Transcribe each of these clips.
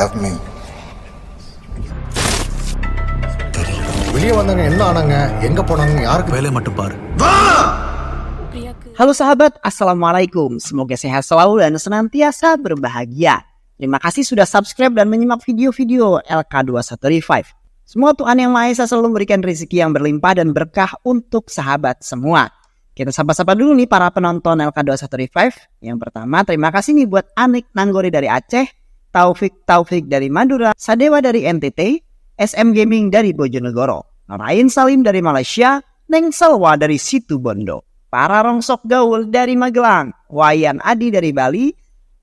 have me. வெளியே வந்தாங்க என்ன ஆனாங்க எங்க போனாங்க யாருக்கு வேலையை மட்டும் பாரு. Halo sahabat, Assalamualaikum. Semoga sehat selalu dan senantiasa berbahagia. Terima kasih sudah subscribe dan menyimak video-video LK21 Revive. Semoga Tuhan Yang Maha Esa selalu memberikan rezeki yang berlimpah dan berkah untuk sahabat semua. Kita sapa-sapa dulu nih para penonton LK21 Revive. Yang pertama, terima kasih nih buat Anik Nanggori dari Aceh, Taufik dari Madura, Sadewa dari NTT, SM Gaming dari Bojonegoro, Rain Salim dari Malaysia, Neng Salwa dari Situbondo, para rongsok gaul dari Magelang, Wayan Adi dari Bali,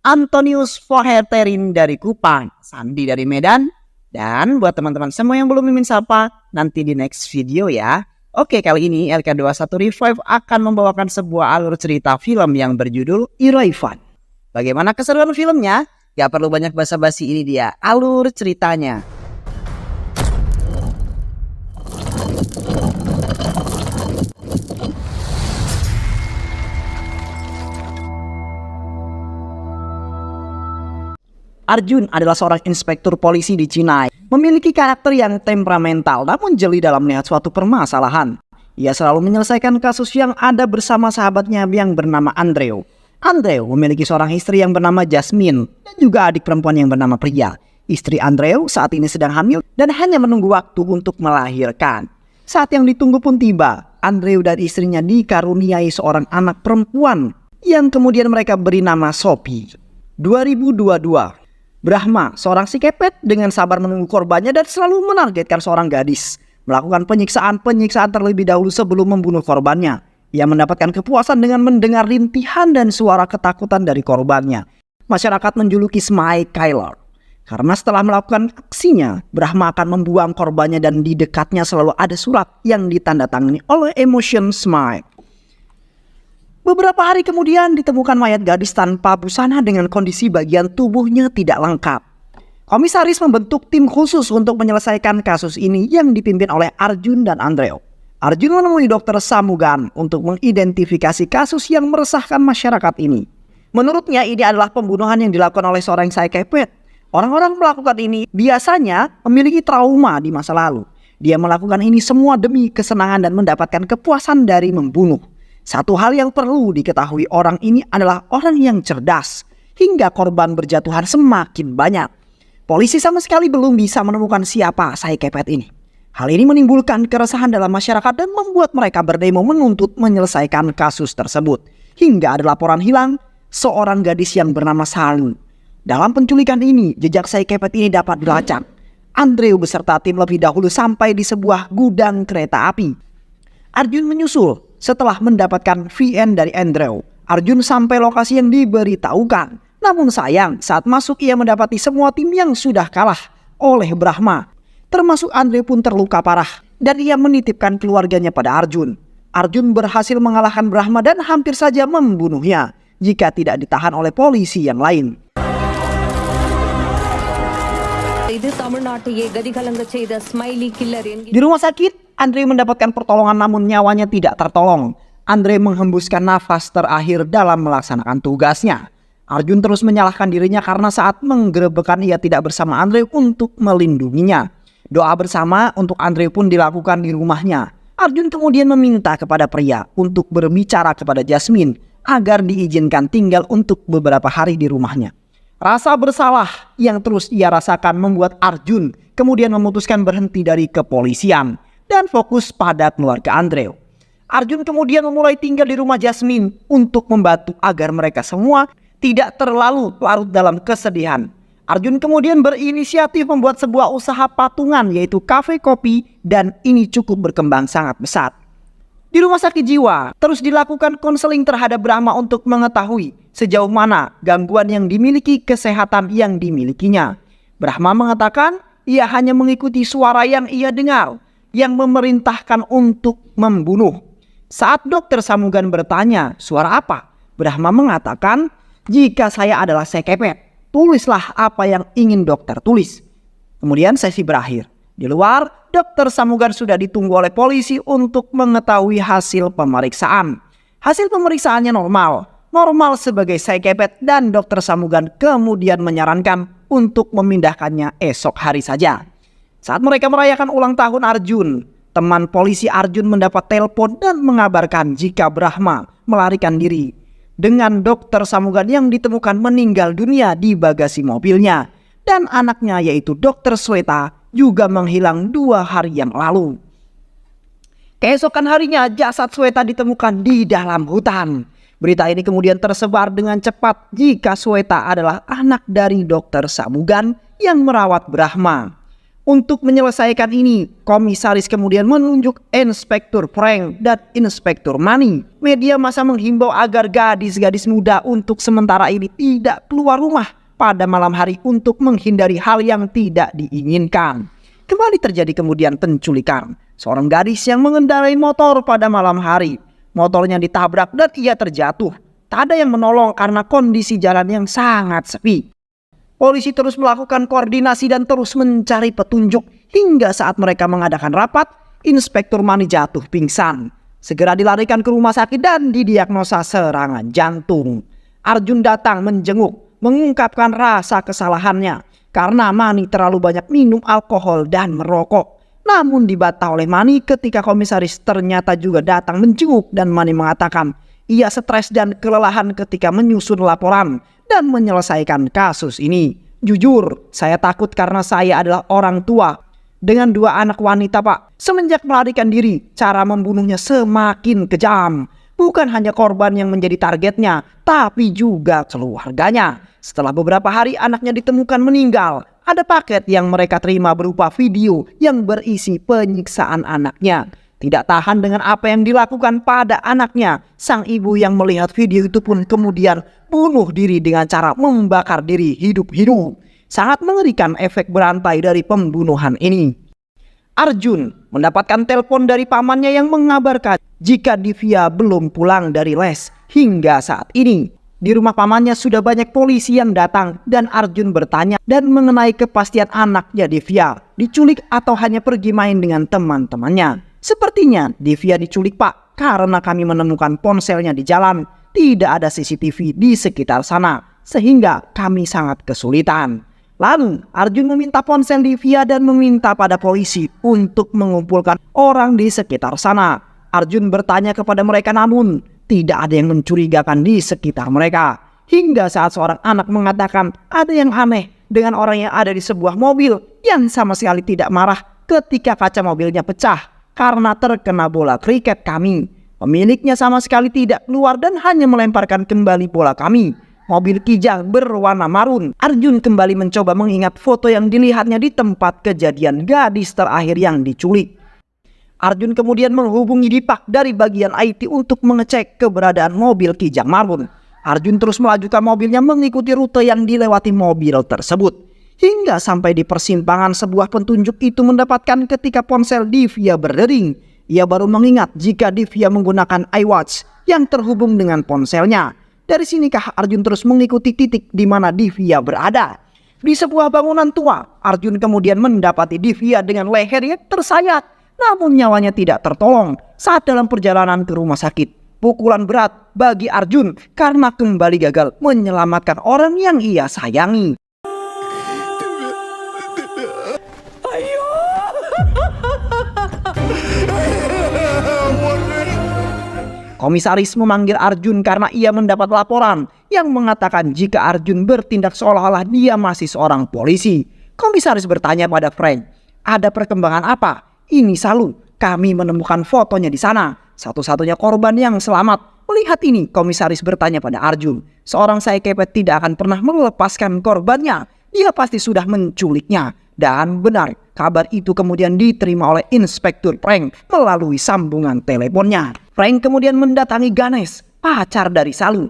Antonius Foheterin dari Kupang, Sandi dari Medan, dan buat teman-teman semua yang belum mimin sapa, nanti di next video ya. Oke, kali ini LK21 Revive akan membawakan sebuah alur cerita film yang berjudul Iraivan. Bagaimana keseruan filmnya? Gak perlu banyak basa-basi, ini dia alur ceritanya. Arjun adalah seorang inspektur polisi di China. Memiliki karakter yang temperamental namun jeli dalam melihat suatu permasalahan. Ia selalu menyelesaikan kasus yang ada bersama sahabatnya yang bernama Andreu. Andreu memiliki seorang istri yang bernama Jasmine dan juga adik perempuan yang bernama Priya. Istri Andreu saat ini sedang hamil dan hanya menunggu waktu untuk melahirkan. Saat yang ditunggu pun tiba. Andreu dan istrinya dikaruniai seorang anak perempuan yang kemudian mereka beri nama Sophie. 2022. Brahma, seorang si kepet dengan sabar menunggu korbannya dan selalu menargetkan seorang gadis. Melakukan penyiksaan terlebih dahulu sebelum membunuh korbannya. Ia mendapatkan kepuasan dengan mendengar rintihan dan suara ketakutan dari korbannya. Masyarakat menjuluki Smile Killer. Karena setelah melakukan aksinya, Brahma akan membuang korbannya dan di dekatnya selalu ada surat yang ditandatangani oleh Emotion Smile. Beberapa hari kemudian ditemukan mayat gadis tanpa busana dengan kondisi bagian tubuhnya tidak lengkap. Komisaris membentuk tim khusus untuk menyelesaikan kasus ini yang dipimpin oleh Arjun dan Andreu. Arjun menemui Dr. Samugan untuk mengidentifikasi kasus yang meresahkan masyarakat ini. Menurutnya ini adalah pembunuhan yang dilakukan oleh seorang psikopat. Orang-orang melakukan ini biasanya memiliki trauma di masa lalu. Dia melakukan ini semua demi kesenangan dan mendapatkan kepuasan dari membunuh. Satu hal yang perlu diketahui orang ini adalah orang yang cerdas, hingga korban berjatuhan semakin banyak. Polisi sama sekali belum bisa menemukan siapa psikopat ini. Hal ini menimbulkan keresahan dalam masyarakat dan membuat mereka berdemo menuntut menyelesaikan kasus tersebut. Hingga ada laporan hilang seorang gadis yang bernama Salu. Dalam penculikan ini, jejak psikopat ini dapat dilacak. Andreu beserta tim lebih dahulu sampai di sebuah gudang kereta api. Arjun menyusul. Setelah mendapatkan VN dari Andreu, Arjun sampai lokasi yang diberitahukan. Namun sayang, saat masuk ia mendapati semua tim yang sudah kalah oleh Brahma. Termasuk Andreu pun terluka parah dan ia menitipkan keluarganya pada Arjun. Arjun berhasil mengalahkan Brahma dan hampir saja membunuhnya jika tidak ditahan oleh polisi yang lain. Di rumah sakit, Andre mendapatkan pertolongan namun nyawanya tidak tertolong. Andre menghembuskan nafas terakhir dalam melaksanakan tugasnya. Arjun terus menyalahkan dirinya karena saat menggerebekkan ia tidak bersama Andre untuk melindunginya. Doa bersama untuk Andre pun dilakukan di rumahnya. Arjun kemudian meminta kepada Priya untuk berbicara kepada Jasmine agar diizinkan tinggal untuk beberapa hari di rumahnya. Rasa bersalah yang terus ia rasakan membuat Arjun kemudian memutuskan berhenti dari kepolisian dan fokus pada keluarga Andreu. Arjun kemudian memulai tinggal di rumah Jasmine untuk membantu agar mereka semua tidak terlalu larut dalam kesedihan. Arjun kemudian berinisiatif membuat sebuah usaha patungan yaitu kafe kopi dan ini cukup berkembang sangat besar. Di rumah sakit jiwa terus dilakukan konseling terhadap Brahma untuk mengetahui sejauh mana gangguan yang dimiliki kesehatan yang dimilikinya. Brahma mengatakan ia hanya mengikuti suara yang ia dengar yang memerintahkan untuk membunuh. Saat Dr. Samugan bertanya, suara apa? Brahma mengatakan, jika saya adalah psikopat, tulislah apa yang ingin dokter tulis. Kemudian sesi berakhir. Di luar, Dr. Samugan sudah ditunggu oleh polisi untuk mengetahui hasil pemeriksaan. Hasil pemeriksaannya normal. normal sebagai saikepet dan dokter Samugan kemudian menyarankan untuk memindahkannya esok hari saja. Saat mereka merayakan ulang tahun Arjun, teman polisi Arjun mendapat telepon dan mengabarkan jika Brahma melarikan diri dengan dokter Samugan yang ditemukan meninggal dunia di bagasi mobilnya, dan anaknya yaitu dokter Sweta juga menghilang 2 hari yang lalu. Keesokan harinya jasad Sweta ditemukan di dalam hutan. Berita ini kemudian tersebar dengan cepat jika Sweta adalah anak dari dokter Samugan yang merawat Brahma. Untuk menyelesaikan ini, komisaris kemudian menunjuk Inspektur Frank dan Inspektur Mani. Media massa menghimbau agar gadis-gadis muda untuk sementara ini tidak keluar rumah pada malam hari untuk menghindari hal yang tidak diinginkan. Kembali terjadi kemudian penculikan. Seorang gadis yang mengendarai motor pada malam hari. Motornya ditabrak dan ia terjatuh. Tak ada yang menolong karena kondisi jalan yang sangat sepi. Polisi terus melakukan koordinasi dan terus mencari petunjuk hingga saat mereka mengadakan rapat, Inspektur Mani jatuh pingsan. Segera dilarikan ke rumah sakit dan didiagnosa serangan jantung. Arjun datang menjenguk, mengungkapkan rasa kesalahannya karena Mani terlalu banyak minum alkohol dan merokok. Namun dibantah oleh Mani ketika komisaris ternyata juga datang menjenguk dan Mani mengatakan ia stres dan kelelahan ketika menyusun laporan dan menyelesaikan kasus ini. Jujur, saya takut karena saya adalah orang tua dengan 2 anak wanita, Pak. Semenjak melarikan diri, cara membunuhnya semakin kejam. Bukan hanya korban yang menjadi targetnya, tapi juga keluarganya. Setelah beberapa hari anaknya ditemukan meninggal, ada paket yang mereka terima berupa video yang berisi penyiksaan anaknya. Tidak tahan dengan apa yang dilakukan pada anaknya, sang ibu yang melihat video itu pun kemudian bunuh diri dengan cara membakar diri hidup-hidup. Sangat mengerikan efek berantai dari pembunuhan ini. Arjun mendapatkan telepon dari pamannya yang mengabarkan jika Divya belum pulang dari les hingga saat ini. Di rumah pamannya sudah banyak polisi yang datang dan Arjun bertanya dan mengenai kepastian anaknya Divya diculik atau hanya pergi main dengan teman-temannya. Sepertinya Divya diculik, Pak, karena kami menemukan ponselnya di jalan. Tidak ada CCTV di sekitar sana, sehingga kami sangat kesulitan. Lalu Arjun meminta ponsel Divya dan meminta pada polisi untuk mengumpulkan orang di sekitar sana. Arjun bertanya kepada mereka namun tidak ada yang mencurigakan di sekitar mereka. Hingga saat seorang anak mengatakan ada yang aneh dengan orang yang ada di sebuah mobil yang sama sekali tidak marah ketika kaca mobilnya pecah karena terkena bola kriket kami. Pemiliknya sama sekali tidak keluar dan hanya melemparkan kembali bola kami. Mobil Kijang berwarna marun. Arjun kembali mencoba mengingat foto yang dilihatnya di tempat kejadian gadis terakhir yang diculik. Arjun kemudian menghubungi Dipak dari bagian IT untuk mengecek keberadaan mobil Kijang marun. Arjun terus melajukan mobilnya mengikuti rute yang dilewati mobil tersebut. Hingga sampai di persimpangan sebuah petunjuk itu mendapatkan ketika ponsel Divya berdering. Ia baru mengingat jika Divya menggunakan iWatch yang terhubung dengan ponselnya. Dari sinikah Arjun terus mengikuti titik di mana Divya berada. Di sebuah bangunan tua, Arjun kemudian mendapati Divya dengan lehernya tersayat. Namun nyawanya tidak tertolong saat dalam perjalanan ke rumah sakit. Pukulan berat bagi Arjun karena kembali gagal menyelamatkan orang yang ia sayangi. Komisaris memanggil Arjun karena ia mendapat laporan yang mengatakan jika Arjun bertindak seolah-olah dia masih seorang polisi. Komisaris bertanya pada Frank, ada perkembangan apa? Ini Salu, kami menemukan fotonya di sana. Satu-satunya korban yang selamat. Melihat ini, komisaris bertanya pada Arjun, seorang saikepet tidak akan pernah melepaskan korbannya. Dia pasti sudah menculiknya. Dan benar, kabar itu kemudian diterima oleh Inspektur Frank melalui sambungan teleponnya. Frank kemudian mendatangi Ganesh, pacar dari Salu.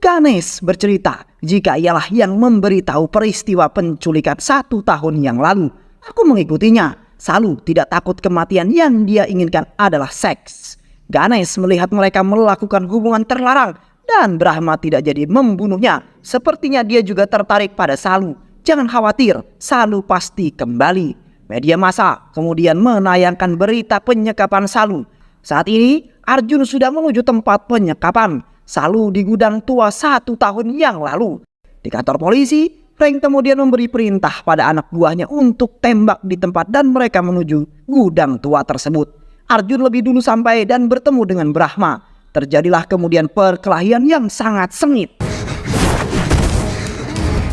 Ganesh bercerita jika ialah yang memberitahu peristiwa penculikan 1 tahun yang lalu. Aku mengikutinya. Salu tidak takut kematian, yang dia inginkan adalah seks. Ganesh melihat mereka melakukan hubungan terlarang dan Brahma tidak jadi membunuhnya. Sepertinya dia juga tertarik pada Salu. Jangan khawatir, Salu pasti kembali. Media massa kemudian menayangkan berita penyekapan Salu. Saat ini Arjun sudah menuju tempat penyekapan. Salu di gudang tua 1 tahun yang lalu. Di kantor polisi, Frank kemudian memberi perintah pada anak buahnya untuk tembak di tempat dan mereka menuju gudang tua tersebut. Arjun lebih dulu sampai dan bertemu dengan Brahma. Terjadilah kemudian perkelahian yang sangat sengit.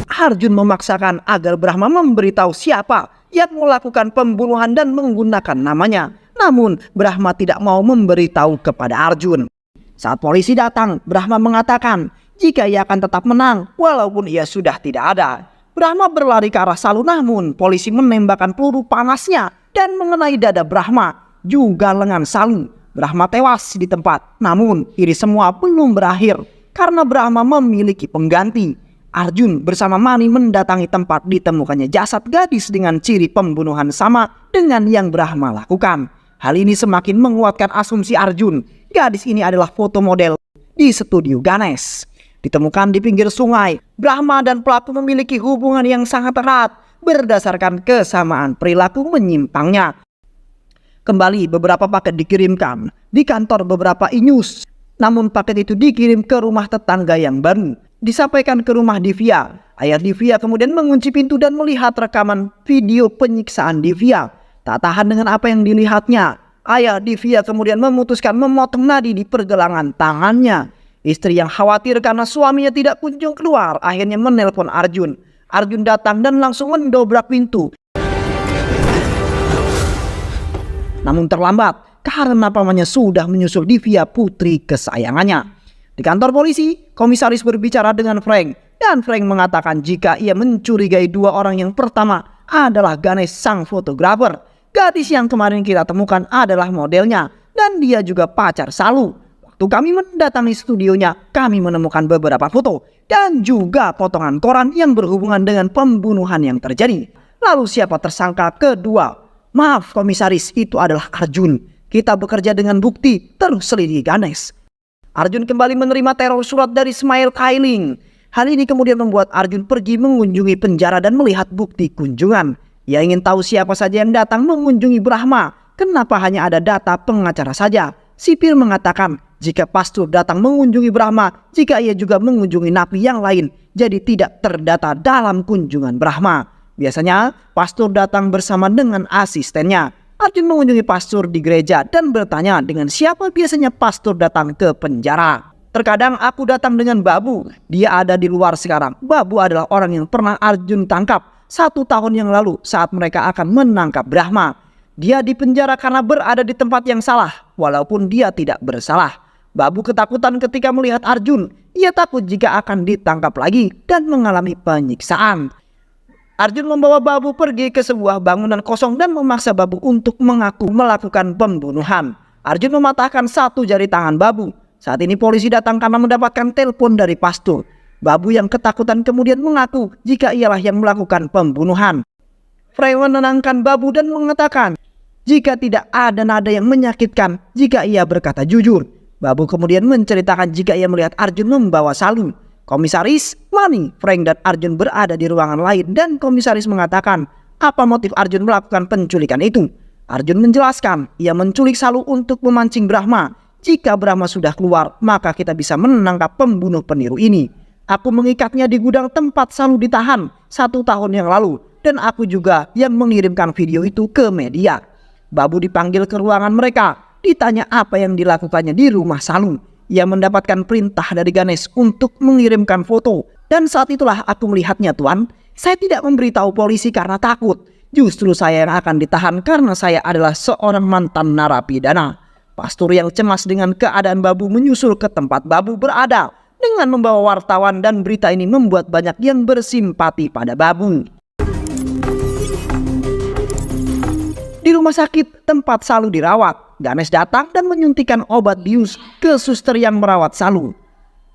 Arjun memaksakan agar Brahma memberitahu siapa yang melakukan pembunuhan dan menggunakan namanya. Namun Brahma tidak mau memberitahu kepada Arjun. Saat polisi datang, Brahma mengatakan jika ia akan tetap menang walaupun ia sudah tidak ada. Brahma berlari ke arah Salu, namun polisi menembakkan peluru panasnya dan mengenai dada Brahma, juga lengan Salu. Brahma tewas di tempat. Namun ini semua belum berakhir karena Brahma memiliki pengganti. Arjun bersama Mani mendatangi tempat ditemukannya jasad gadis dengan ciri pembunuhan sama dengan yang Brahma lakukan. Hal ini semakin menguatkan asumsi Arjun. Gadis ini adalah foto model di studio Ganesh. Ditemukan di pinggir sungai, Brahma dan pelaku memiliki hubungan yang sangat erat berdasarkan kesamaan perilaku menyimpangnya. Kembali beberapa paket dikirimkan di kantor beberapa e-news. Namun paket itu dikirim ke rumah tetangga yang baru. Disampaikan ke rumah Divya. Ayah Divya kemudian mengunci pintu dan melihat rekaman video penyiksaan Divya. Tak tahan dengan apa yang dilihatnya, ayah Divya kemudian memutuskan memotong nadi di pergelangan tangannya. Istri yang khawatir karena suaminya tidak kunjung keluar akhirnya menelpon Arjun. Arjun datang dan langsung mendobrak pintu. Namun terlambat karena pamannya sudah menyusul Divya, putri kesayangannya. Di kantor polisi, komisaris berbicara dengan Frank. Dan Frank mengatakan jika ia mencurigai 2 orang. Yang pertama adalah Ganesh sang fotografer. Gadis yang kemarin kita temukan adalah modelnya. Dan dia juga pacar Salu. Waktu kami mendatangi studionya, kami menemukan beberapa foto. Dan juga potongan koran yang berhubungan dengan pembunuhan yang terjadi. Lalu siapa tersangka kedua? Maaf komisaris, itu adalah Arjun. Kita bekerja dengan bukti, terus selidiki Ganesh. Arjun kembali menerima teror surat dari Smile Kailing. Hal ini kemudian membuat Arjun pergi mengunjungi penjara dan melihat bukti kunjungan. Ia ingin tahu siapa saja yang datang mengunjungi Brahma. Kenapa hanya ada data pengacara saja? Sipir mengatakan jika pastor datang mengunjungi Brahma, jika ia juga mengunjungi napi yang lain, jadi tidak terdata dalam kunjungan Brahma. Biasanya pastor datang bersama dengan asistennya. Arjun mengunjungi pastor di gereja dan bertanya dengan siapa biasanya pastor datang ke penjara. Terkadang aku datang dengan Babu. Dia ada di luar sekarang. Babu adalah orang yang pernah Arjun tangkap 1 tahun yang lalu saat mereka akan menangkap Brahma. Dia di penjara karena berada di tempat yang salah, walaupun dia tidak bersalah. Babu ketakutan ketika melihat Arjun. Ia takut jika akan ditangkap lagi dan mengalami penyiksaan. Arjun membawa Babu pergi ke sebuah bangunan kosong dan memaksa Babu untuk mengaku melakukan pembunuhan. Arjun mematahkan 1 jari tangan Babu. Saat ini polisi datang karena mendapatkan telepon dari pastor. Babu yang ketakutan kemudian mengaku jika ialah yang melakukan pembunuhan. Frey menenangkan Babu dan mengatakan jika tidak ada nada yang menyakitkan jika ia berkata jujur. Babu kemudian menceritakan jika ia melihat Arjun membawa Salu. Komisaris, Mani, Frank dan Arjun berada di ruangan lain dan komisaris mengatakan apa motif Arjun melakukan penculikan itu. Arjun menjelaskan ia menculik Salu untuk memancing Brahma. Jika Brahma sudah keluar maka kita bisa menangkap pembunuh peniru ini. Aku mengikatnya di gudang tempat Salu ditahan 1 tahun yang lalu dan aku juga yang mengirimkan video itu ke media. Babu dipanggil ke ruangan mereka, ditanya apa yang dilakukannya di rumah Salu. Ia mendapatkan perintah dari Ganesh untuk mengirimkan foto. Dan saat itulah aku melihatnya tuan. Saya tidak memberitahu polisi karena takut. Justru saya yang akan ditahan karena saya adalah seorang mantan narapidana. Pastor yang cemas dengan keadaan Babu menyusul ke tempat Babu berada. Dengan membawa wartawan dan berita ini membuat banyak yang bersimpati pada Babu. Di rumah sakit tempat Salu dirawat, Ganesh datang dan menyuntikkan obat bius ke suster yang merawat Salu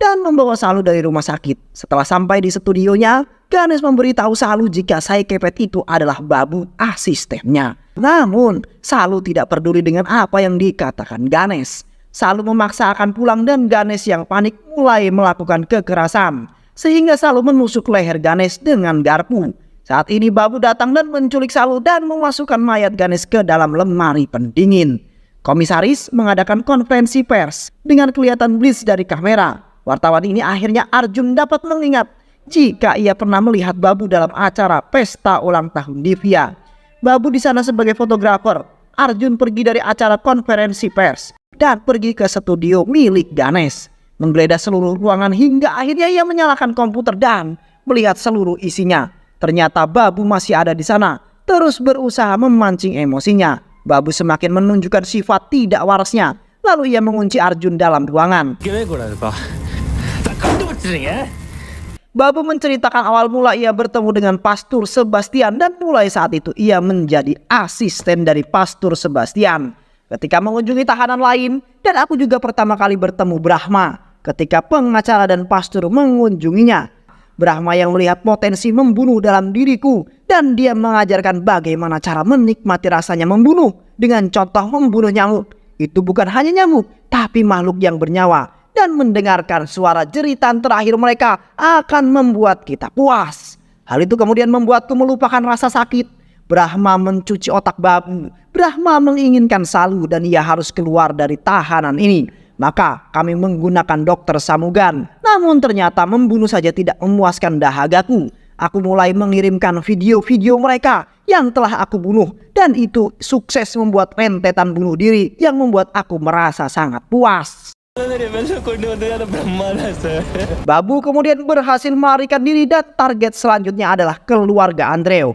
dan membawa Salu dari rumah sakit. Setelah sampai di studionya, Ganesh memberitahu Salu jika Sai Kepet itu adalah Babu, asistennya. Namun Salu tidak peduli dengan apa yang dikatakan Ganesh. Salu memaksa akan pulang dan Ganesh yang panik mulai melakukan kekerasan sehingga Salu menusuk leher Ganesh dengan garpu. Saat ini Babu datang dan menculik Salu dan memasukkan mayat Ganesh ke dalam lemari pendingin. Komisaris mengadakan konferensi pers dengan kelihatan blitz dari kamera. wartawan ini akhirnya Arjun dapat mengingat jika ia pernah melihat Babu dalam acara pesta ulang tahun Divya. Babu di sana sebagai fotografer. Arjun pergi dari acara konferensi pers dan pergi ke studio milik Ganesh, menggeledah seluruh ruangan hingga akhirnya ia menyalakan komputer dan melihat seluruh isinya. Ternyata Babu masih ada di sana, terus berusaha memancing emosinya. Babu semakin menunjukkan sifat tidak warasnya. Lalu ia mengunci Arjun dalam ruangan. Babu menceritakan awal mula ia bertemu dengan Pastur Sebastian dan mulai saat itu ia menjadi asisten dari Pastur Sebastian. Ketika mengunjungi tahanan lain, dan aku juga pertama kali bertemu Brahma ketika pengacara dan Pastur mengunjunginya. Brahma yang melihat potensi membunuh dalam diriku dan dia mengajarkan bagaimana cara menikmati rasanya membunuh dengan contoh membunuh nyamuk. Itu bukan hanya nyamuk, tapi makhluk yang bernyawa. Dan mendengarkan suara jeritan terakhir mereka akan membuat kita puas. Hal itu kemudian membuatku melupakan rasa sakit. Brahma mencuci otak Babu. Brahma menginginkan Salu dan ia harus keluar dari tahanan ini. Maka kami menggunakan dokter Samugan. Namun ternyata membunuh saja tidak memuaskan dahagaku. Aku mulai mengirimkan video-video mereka yang telah aku bunuh. Dan itu sukses membuat rentetan bunuh diri yang membuat aku merasa sangat puas. Babu kemudian berhasil melarikan diri dan target selanjutnya adalah keluarga Andreo.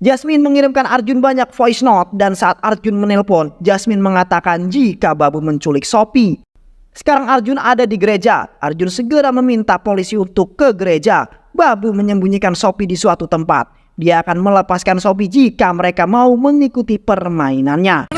Jasmine mengirimkan Arjun banyak voice note dan saat Arjun menelpon, Jasmine mengatakan jika Babu menculik Sophie. Sekarang Arjun ada di gereja. Arjun segera meminta polisi untuk ke gereja. Babu menyembunyikan Sophie di suatu tempat. Dia akan melepaskan Sophie jika mereka mau mengikuti permainannya.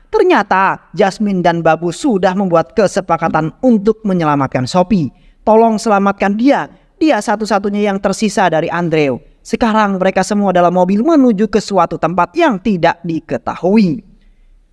Ternyata Jasmine dan Babu sudah membuat kesepakatan untuk menyelamatkan Sophie. Tolong selamatkan dia. Dia satu-satunya yang tersisa dari Andreo. Sekarang mereka semua dalam mobil menuju ke suatu tempat yang tidak diketahui.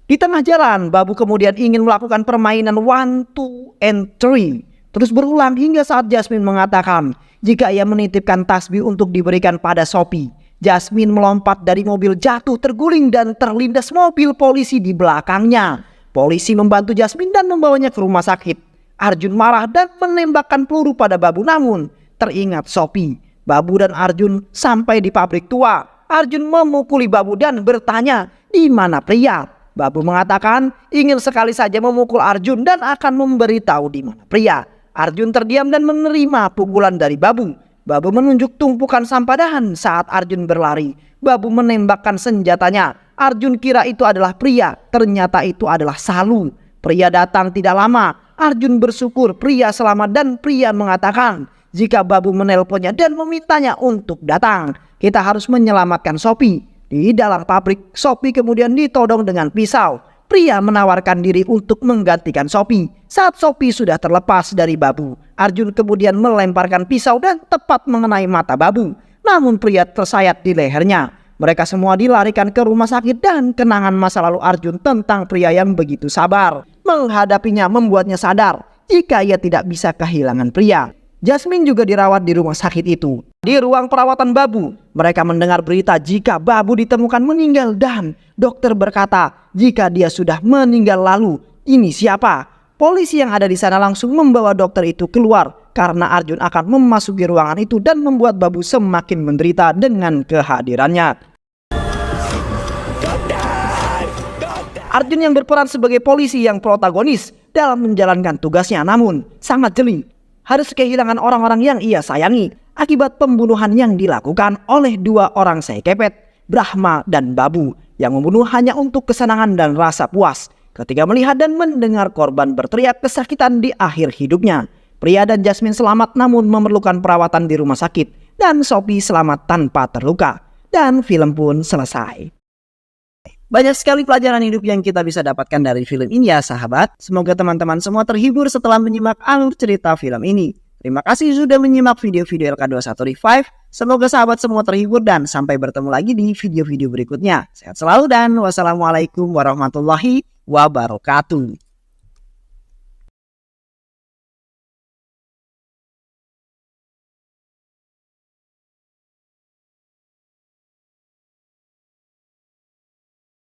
Di tengah jalan, Babu kemudian ingin melakukan permainan 1, 2, and 3. Terus berulang hingga saat Jasmine mengatakan jika ia menitipkan tasbih untuk diberikan pada Sophie. Jasmine melompat dari mobil, jatuh terguling dan terlindas mobil polisi di belakangnya. Polisi membantu Jasmine dan membawanya ke rumah sakit. Arjun marah dan menembakkan peluru pada Babu, namun teringat Sophie. Babu dan Arjun sampai di pabrik tua. Arjun memukuli Babu dan bertanya, di mana pria? Babu mengatakan ingin sekali saja memukul Arjun dan akan memberitahu di mana pria. Arjun terdiam dan menerima pukulan dari Babu. Babu menunjuk tumpukan sampah dan saat Arjun berlari, Babu menembakkan senjatanya. Arjun kira itu adalah pria, ternyata itu adalah Salu. Pria datang tidak lama. Arjun bersyukur pria selamat dan pria mengatakan jika Babu menelponnya dan memintanya untuk datang, kita harus menyelamatkan Sophie. Di dalam pabrik, Sophie kemudian ditodong dengan pisau. Pria menawarkan diri untuk menggantikan Sophie. Saat Sophie sudah terlepas dari Babu, Arjun kemudian melemparkan pisau dan tepat mengenai mata Babu. Namun pria tersayat di lehernya. Mereka semua dilarikan ke rumah sakit dan kenangan masa lalu Arjun tentang pria yang begitu sabar menghadapinya membuatnya sadar jika ia tidak bisa kehilangan pria. Jasmine juga dirawat di rumah sakit itu. Di ruang perawatan Babu, mereka mendengar berita jika Babu ditemukan meninggal dan dokter berkata jika dia sudah meninggal lalu, ini siapa? Polisi yang ada di sana langsung membawa dokter itu keluar karena Arjun akan memasuki ruangan itu dan membuat Babu semakin menderita dengan kehadirannya. Arjun yang berperan sebagai polisi yang protagonis dalam menjalankan tugasnya namun sangat jeli. Harus kehilangan orang-orang yang ia sayangi akibat pembunuhan yang dilakukan oleh dua orang sekepet, Brahma dan Babu, yang membunuh hanya untuk kesenangan dan rasa puas ketika melihat dan mendengar korban berteriak kesakitan di akhir hidupnya. Pria dan Jasmine selamat namun memerlukan perawatan di rumah sakit dan Sophie selamat tanpa terluka. Dan film pun selesai. Banyak sekali pelajaran hidup yang kita bisa dapatkan dari film ini ya sahabat. Semoga teman-teman semua terhibur setelah menyimak alur cerita film ini. Terima kasih sudah menyimak video-video LK21 Revive. Semoga sahabat semua terhibur dan sampai bertemu lagi di video-video berikutnya. Sehat selalu dan wassalamualaikum warahmatullahi wabarakatuh.